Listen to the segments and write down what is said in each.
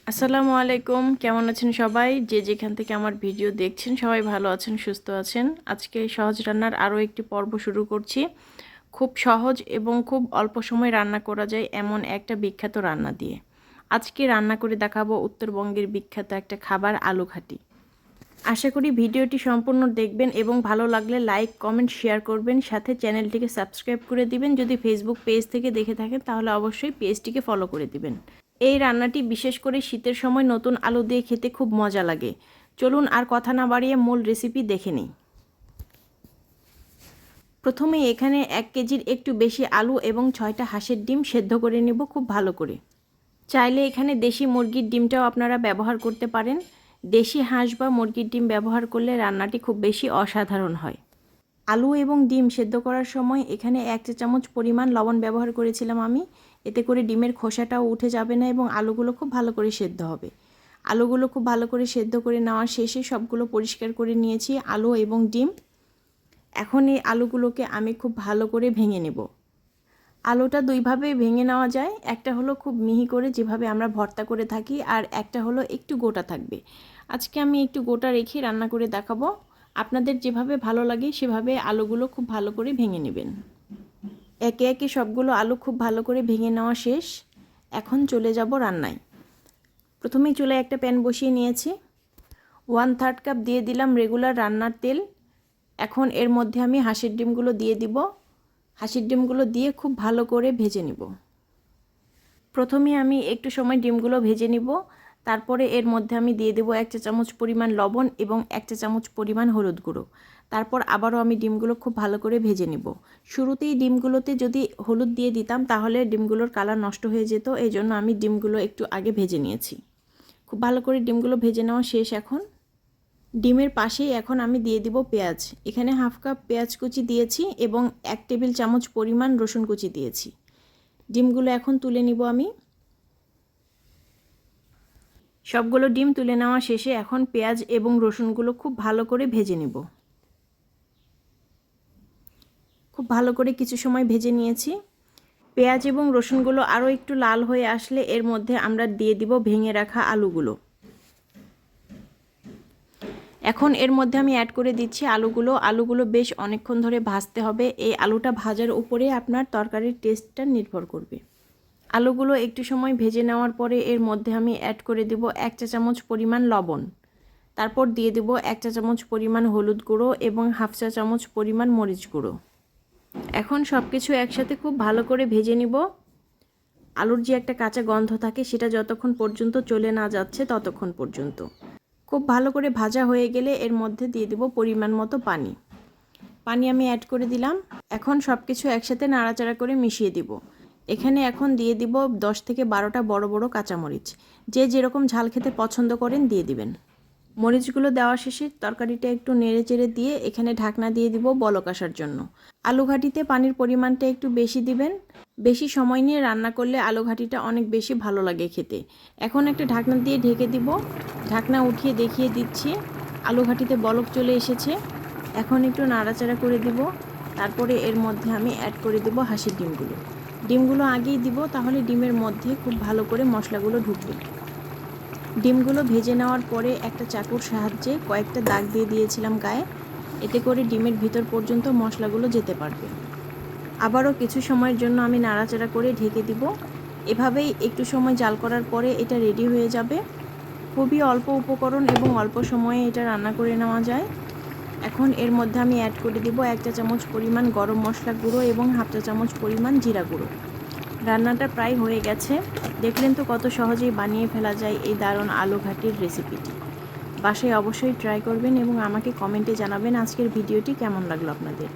আসসালামু আলাইকুম, কেমন আছেন সবাই? যে যেখান থেকে আমার ভিডিও দেখছেন সবাই ভালো আছেন, সুস্থ আছেন। আজকে সহজ রান্নার আরও একটি পর্ব শুরু করছি। খুব সহজ এবং খুব অল্প সময় রান্না করা যায় এমন একটা বিখ্যাত রান্না দিয়ে। আজকে রান্না করে দেখাবো উত্তরবঙ্গের বিখ্যাত একটা খাবার, আলু ঘাটি। আশা করি ভিডিওটি সম্পূর্ণ দেখবেন এবং ভালো লাগলে লাইক, কমেন্ট, শেয়ার করবেন। সাথে চ্যানেলটিকে সাবস্ক্রাইব করে দিবেন। যদি ফেসবুক পেজ থেকে দেখে থাকেন তাহলে অবশ্যই পেজটিকে ফলো করে দিবেন। এই রান্নাটি বিশেষ করে শীতের সময় নতুন আলু দিয়ে খেতে খুব মজা লাগে। চলুন আর কথা না বাড়িয়ে মূল রেসিপি দেখে নিই। প্রথমে এখানে 1 কেজির একটু বেশি আলু এবং 6টা হাঁসের ডিম সেদ্ধ করে নেব খুব ভালো করে। চাইলে এখানে দেশি মুরগির ডিমটাও আপনারা ব্যবহার করতে পারেন। দেশি হাঁস বা মুরগির ডিম ব্যবহার করলে রান্নাটি খুব বেশি অসাধারণ হয়। আলু এবং ডিম সেদ্ধ করার সময় এখানে 1 চা চামচ পরিমাণ লবণ ব্যবহার করেছিলাম আমি। এতে করে ডিমের খোসাটাও উঠে যাবে না এবং আলুগুলো খুব ভালো করে সেদ্ধ হবে। আলুগুলো খুব ভালো করে সেদ্ধ করে নেওয়ার শেষে সবগুলো পরিষ্কার করে নিয়েছি, আলু এবং ডিম। এখন এই আলুগুলোকে আমি খুব ভালো করে ভেঙে নেব। আলুটা দুইভাবে ভেঙে নেওয়া যায়। একটা হলো খুব মিহি করে, যেভাবে আমরা ভর্তা করে থাকি, আর একটা হলো একটু গোটা থাকবে। আজকে আমি একটু গোটা রেখে রান্না করে দেখাবো। আপনাদের যেভাবে ভালো লাগে সেভাবে আলুগুলো খুব ভালো করে ভেঙে নেবেন। একে একে সবগুলো আলু খুব ভালো করে ভেঙে নেওয়া শেষ। এখন চলে যাব রান্নায়। প্রথমেই চুলায় একটা প্যান বসিয়ে নিয়েছি। 1/3 কাপ দিয়ে দিলাম রেগুলার রান্নার তেল। এখন এর মধ্যে আমি হাঁসের ডিমগুলো দিয়ে দিব। হাঁসের ডিমগুলো দিয়ে খুব ভালো করে ভেজে নিব। প্রথমে আমি একটু সময় ডিমগুলো ভেজে নিব। তারপরে এর মধ্যে আমি দিয়ে দেবো 1 চা চামচ পরিমাণ লবণ এবং 1 চা চামচ পরিমাণ হলুদ গুঁড়ো। তারপর আবারও আমি ডিমগুলো খুব ভালো করে ভেজে নিব। শুরুতেই ডিমগুলোতে যদি হলুদ দিয়ে দিতাম তাহলে ডিমগুলোর কালার নষ্ট হয়ে যেত, এই জন্য আমি ডিমগুলো একটু আগে ভেজে নিয়েছি। খুব ভালো করে ডিমগুলো ভেজে নেওয়া শেষ। এখন ডিমের পাশেই এখন আমি দিয়ে দিব পেঁয়াজ। এখানে 1/2 কাপ পেঁয়াজ কুচি দিয়েছি এবং 1 টেবিল চামচ পরিমাণ রসুন কুচি দিয়েছি। ডিমগুলো এখন তুলে নিব আমি। সবগুলো ডিম তুলে নেওয়া শেষে এখন পেঁয়াজ এবং রসুনগুলো খুব ভালো করে ভেজে নেব। খুব ভালো করে কিছু সময় ভেজে নিয়েছি। পেঁয়াজ এবং রসুনগুলো আরও একটু লাল হয়ে আসলে এর মধ্যে আমরা দিয়ে দিব ভেঙে রাখা আলুগুলো। এখন এর মধ্যে আমি অ্যাড করে দিচ্ছি আলুগুলো বেশ অনেকক্ষণ ধরে ভাজতে হবে। এই আলুটা ভাজার উপরে আপনার তরকারির টেস্টটা নির্ভর করবে। আলুগুলো একটু সময় ভেজে নেওয়ার পরে এর মধ্যে আমি অ্যাড করে দেব 1 চা চামচ পরিমাণ লবণ। তারপর দিয়ে দেব 1 চা চামচ পরিমাণ হলুদ গুঁড়ো এবং 1/2 চা চামচ পরিমাণ মরিচ গুঁড়ো। এখন সব কিছু একসাথে খুব ভালো করে ভেজে নিব। আলুর যে একটা কাঁচা গন্ধ থাকে সেটা যতক্ষণ পর্যন্ত চলে না যাচ্ছে ততক্ষণ পর্যন্ত। খুব ভালো করে ভাজা হয়ে গেলে এর মধ্যে দিয়ে দেব পরিমাণ মতো পানি। পানি আমি অ্যাড করে দিলাম। এখন সব কিছু একসাথে নাড়াচাড়া করে মিশিয়ে দিব। এখানে এখন দিয়ে দিব 10 থেকে 12টা বড় বড় কাঁচামরিচ। যে যেরকম ঝাল খেতে পছন্দ করেন দিয়ে দিবেন। মরিচগুলো দেওয়া শেষে তরকারিটা একটু নেড়ে চেড়ে দিয়ে এখানে ঢাকনা দিয়ে দিব বলক আসার জন্য। আলু ঘাটিতে পানির পরিমাণটা একটু বেশি দিবেন। বেশি সময় নিয়ে রান্না করলে আলু ঘাটিটা অনেক বেশি ভালো লাগে খেতে। এখন একটা ঢাকনা দিয়ে ঢেকে দিব। ঢাকনা উঠিয়ে দেখিয়ে দিচ্ছি আলু ঘাটিতে বলক চলে এসেছে। এখন একটু নাড়াচাড়া করে দিব। তারপরে এর মধ্যে আমি অ্যাড করে দেব হাঁসের ডিমগুলো। ডিমগুলো আগেই দিব, তাহলে ডিমের মধ্যে খুব ভালো করে মশলাগুলো ঢুকবে। ডিমগুলো ভেজে নেওয়ার পরে একটা চাকুর সাহায্যে কয়েকটা দাগ দিয়ে দিয়েছিলাম গায়ে। এতে করে ডিমের ভিতর পর্যন্ত মশলাগুলো যেতে পারবে। আবারও কিছু সময়ের জন্য আমি নাড়াচাড়া করে ঢেকে দিব। এভাবেই একটু সময় জাল করার পরে এটা রেডি হয়ে যাবে। খুবই অল্প উপকরণ এবং অল্প সময়ে এটা রান্না করে নেওয়া যায়। এখন এর মধ্যে আমি অ্যাড করে দিব 1 চা চামচ পরিমাণ গরম মশলা গুঁড়ো এবং 1/2 চা চামচ পরিমাণ জিরা গুঁড়ো। রান্নাটা প্রায় হয়ে গেছে। দেখলেন তো কত সহজেই বানিয়ে ফেলা যায় এই দারুণ আলু ঘাটির রেসিপিটি। বাসায় অবশ্যই ট্রাই করবেন এবং আমাকে কমেন্টে জানাবেন আজকের ভিডিওটি কেমন লাগলো আপনাদের।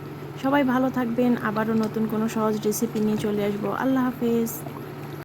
সবাই ভালো থাকবেন। আবারও নতুন কোনো সহজ রেসিপি নিয়ে চলে আসবো। আল্লাহ হাফেজ।